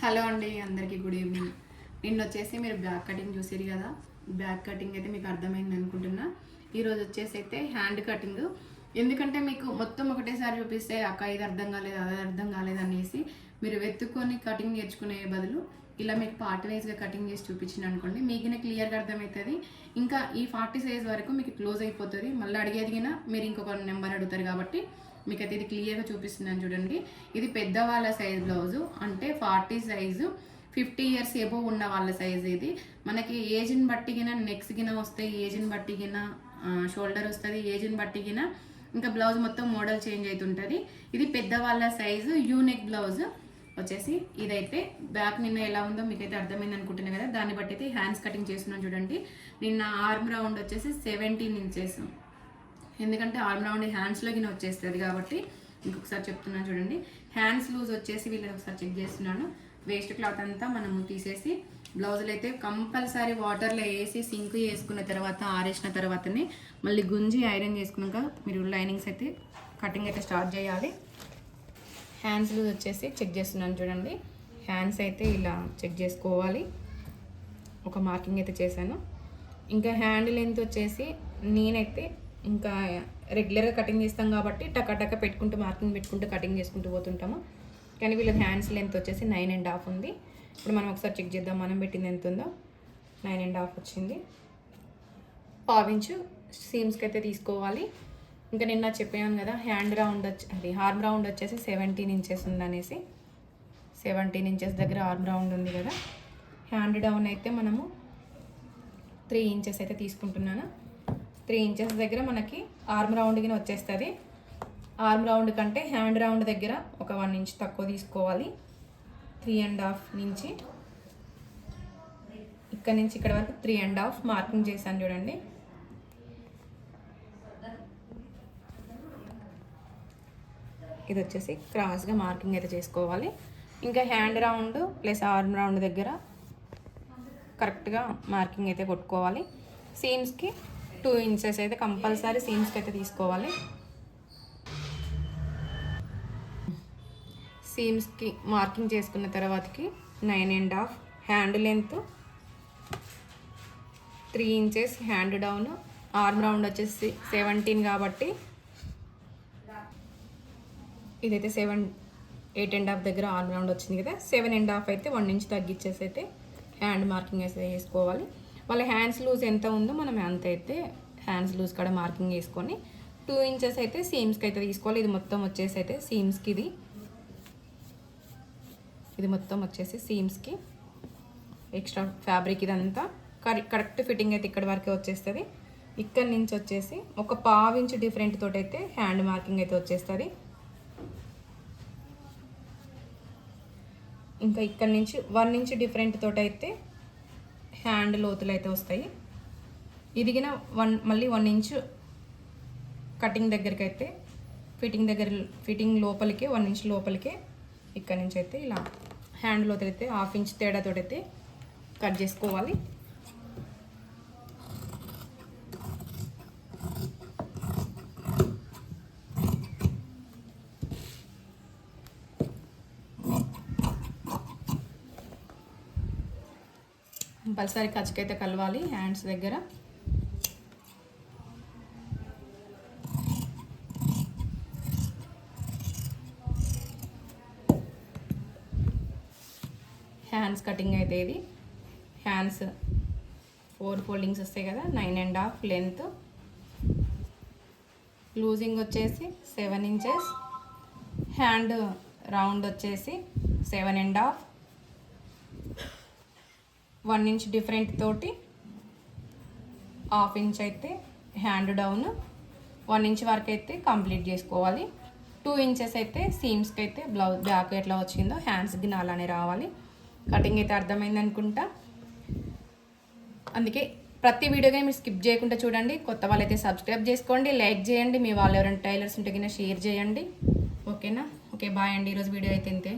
Hello అండి, అందరికీ good evening. నిన్న వచ్చేసి మీరు బ్యాక్ కటింగ్ చూసారు కదా. బ్యాక్ కటింగ్ అయితే మీకు అర్థమైంది అనుకుంటున్నా. ఈరోజు వచ్చేసి అయితే హ్యాండ్ కటింగ్. ఎందుకంటే మీకు మొత్తం ఒకటేసారి చూపిస్తే అక్క ఇది అర్థం కాలేదు, అది అర్థం కాలేదు అనేసి మీరు వెతుక్కొని కటింగ్ నేర్చుకునే బదులు ఇలా మీకు పార్ట్ వైజ్గా కటింగ్ చేసి చూపించిన అనుకోండి, మీకు క్లియర్గా అర్థమవుతుంది. ఇంకా ఈ 40 సైజ్ వరకు మీకు క్లోజ్ అయిపోతుంది. మళ్ళీ అడిగేదిగినా మీరు ఇంకొక నెంబర్ అడుగుతారు కాబట్టి మీకైతే ఇది క్లియర్గా చూపిస్తున్నాను చూడండి. ఇది పెద్దవాళ్ళ సైజ్ బ్లౌజు, అంటే 40 సైజు, 50 ఇయర్స్ ఎబో ఉన్న వాళ్ళ సైజు. ఇది మనకి ఏజ్ని బట్టిగిన నెక్స్ గిన వస్తాయి, ఏజ్ని బట్టిగిన షోల్డర్ వస్తుంది, ఏజ్ని బట్టిగిన ఇంకా బ్లౌజ్ మొత్తం మోడల్ చేంజ్ అవుతుంటుంది. ఇది పెద్దవాళ్ళ సైజు యూనెక్ బ్లౌజ్ వచ్చేసి. ఇదైతే బ్యాక్ నిన్న ఎలా ఉందో మీకైతే అర్థమైంది అనుకుంటున్నాను కదా. దాన్ని బట్టి అయితే హ్యాండ్స్ కటింగ్ చేస్తున్నాను చూడండి. నిన్న ఆర్మ్ రౌండ్ వచ్చేసి 17 ఇంచెస్, ఎందుకంటే ఆర్మ్ రౌండ్ హ్యాండ్స్లోకి వచ్చేస్తుంది కాబట్టి. ఇంకొకసారి చెప్తున్నాను చూడండి. హ్యాండ్స్ లూజ్ వచ్చేసి వీళ్ళని ఒకసారి చెక్ చేస్తున్నాను. వేస్ట్ క్లాత్ అంతా మనము తీసేసి బ్లౌజులు అయితే కంపల్సరీ వాటర్లో వేసి సింక్ చేసుకున్న తర్వాత ఆరేసిన తర్వాతనే మళ్ళీ గుంజి ఐరన్ చేసుకున్నాక మీరు లైనింగ్స్ అయితే కటింగ్ అయితే స్టార్ట్ చేయాలి. హ్యాండ్స్ లూజ్ వచ్చేసి చెక్ చేస్తున్నాను చూడండి. హ్యాండ్స్ అయితే ఇలా చెక్ చేసుకోవాలి. ఒక మార్కింగ్ అయితే చేశాను. ఇంకా హ్యాండ్ లెంత్ వచ్చేసి నేనైతే ఇంకా రెగ్యులర్గా కటింగ్ చేస్తాం కాబట్టి టక పెట్టుకుంటూ మార్కింగ్ పెట్టుకుంటూ కటింగ్ చేసుకుంటూ పోతుంటాము. కానీ వీళ్ళ హ్యాండ్స్ లెంత్ వచ్చేసి 9.5 ఉంది. ఇప్పుడు మనం ఒకసారి చెక్ చేద్దాం మనం పెట్టింది ఎంత ఉందో. 9.5 వచ్చింది. పావించు సీమ్స్కి అయితే తీసుకోవాలి. ఇంకా నిన్న చెప్పాను కదా హ్యాండ్ రౌండ్ అది ఆర్మ్ రౌండ్ వచ్చేసి 17 ఇంచెస్ ఉందనేసి. 17 ఇంచెస్ దగ్గర ఆర్మ్ రౌండ్ ఉంది కదా. హ్యాండ్ డౌన్ అయితే మనము 3 ఇంచెస్ అయితే తీసుకుంటున్నాను. 3 ఇంచెస్ దగ్గర మనకి ఆర్మ్ రౌండ్కి వచ్చేస్తుంది. ఆర్మ్ రౌండ్ కంటే హ్యాండ్ రౌండ్ దగ్గర ఒక 1 ఇంచ్ తక్కువ తీసుకోవాలి. 3.5 నుంచి ఇక్కడ నుంచి ఇక్కడ వరకు 3.5 మార్కింగ్ చేశాను చూడండి. ఇది వచ్చేసి క్రాస్గా మార్కింగ్ అయితే చేసుకోవాలి. ఇంకా hand round plus arm round దగ్గర కరెక్ట్గా మార్కింగ్ అయితే కొట్టుకోవాలి. సీమ్స్కి 2 ఇంచెస్ అయితే కంపల్సరీ సీమ్స్కి అయితే తీసుకోవాలి. సీమ్స్కి మార్కింగ్ చేసుకున్న తర్వాతకి 9.5 hand length, 3 inches hand down, arm round వచ్చేసి 17 కాబట్టి ఇదైతే 8.5 దగ్గర ఆర్మ్ రౌండ్ వచ్చింది కదా. 7.5 అయితే 1 ఇంచ్ తగ్గించేసి అయితే హ్యాండ్ మార్కింగ్ అయితే వేసుకోవాలి. వాళ్ళ హ్యాండ్స్ లూజ్ ఎంత ఉందో మనం అంత అయితే హ్యాండ్స్ లూజ్ కూడా మార్కింగ్ వేసుకొని 2 ఇంచెస్ అయితే సీమ్స్కి అయితే తీసుకోవాలి. ఇది మొత్తం వచ్చేసి అయితే సీమ్స్కి ఇది మొత్తం వచ్చేసి సీమ్స్కి ఎక్స్ట్రా ఫ్యాబ్రిక్ ఇదంతా కరెక్ట్ ఫిట్టింగ్ అయితే ఇక్కడ వరకే వచ్చేస్తుంది. ఇక్కడ నుంచి వచ్చేసి ఒక 1/2 ఇంచ్ డిఫరెంట్ తోటి అయితే హ్యాండ్ మార్కింగ్ అయితే వచ్చేస్తుంది. ఇంకా ఇక్కడ నుంచి 1 ఇంచ్ డిఫరెంట్ తోటి అయితే హ్యాండ్ లోతులు అయితే వస్తాయి. ఇదిగిన మళ్ళీ 1 ఇంచ్ కటింగ్ దగ్గరికి అయితే ఫిట్టింగ్ లోపలికి 1 ఇంచ్ లోపలికే ఇక్కడ నుంచి అయితే ఇలా హ్యాండ్ లోతులు అయితే 1/2 ఇంచ్ తేడాతో అయితే కట్ చేసుకోవాలి. కంపల్సరీ ఖర్చుకైతే కలవాలి హ్యాండ్స్ దగ్గర. హ్యాండ్స్ కటింగ్ అయితే ఇది హ్యాండ్స్ 4 ఫోల్డింగ్స్ వస్తాయి కదా. 9.5 లెంత్, లూజింగ్ వచ్చేసి 7 ఇంచెస్, హ్యాండ్ రౌండ్ వచ్చేసి 7.5, 1 ఇంచ్ డిఫరెంట్ తోటి 1/2 ఇంచ్ అయితే హ్యాండ్ డౌన్, 1 ఇంచ్ వరకు అయితే కంప్లీట్ చేసుకోవాలి. 2 ఇంచెస్ అయితే సీమ్స్కి అయితే బ్లౌజ్ బ్యాక్ ఎట్లా వచ్చిందో హ్యాండ్స్కి అలానే రావాలి. కటింగ్ అయితే అర్థమైంది అనుకుంటా. అందుకే ప్రతి వీడియోగా మీరు స్కిప్ చేయకుండా చూడండి. కొత్త వాళ్ళైతే సబ్స్క్రైబ్ చేసుకోండి, లైక్ చేయండి. మీ వాళ్ళు ఎవరైనా టైలర్స్ ఉంటే కింద షేర్ చేయండి. ఓకేనా? ఓకే, బాయ్ అండి. ఈరోజు వీడియో అయితే ఇంతే.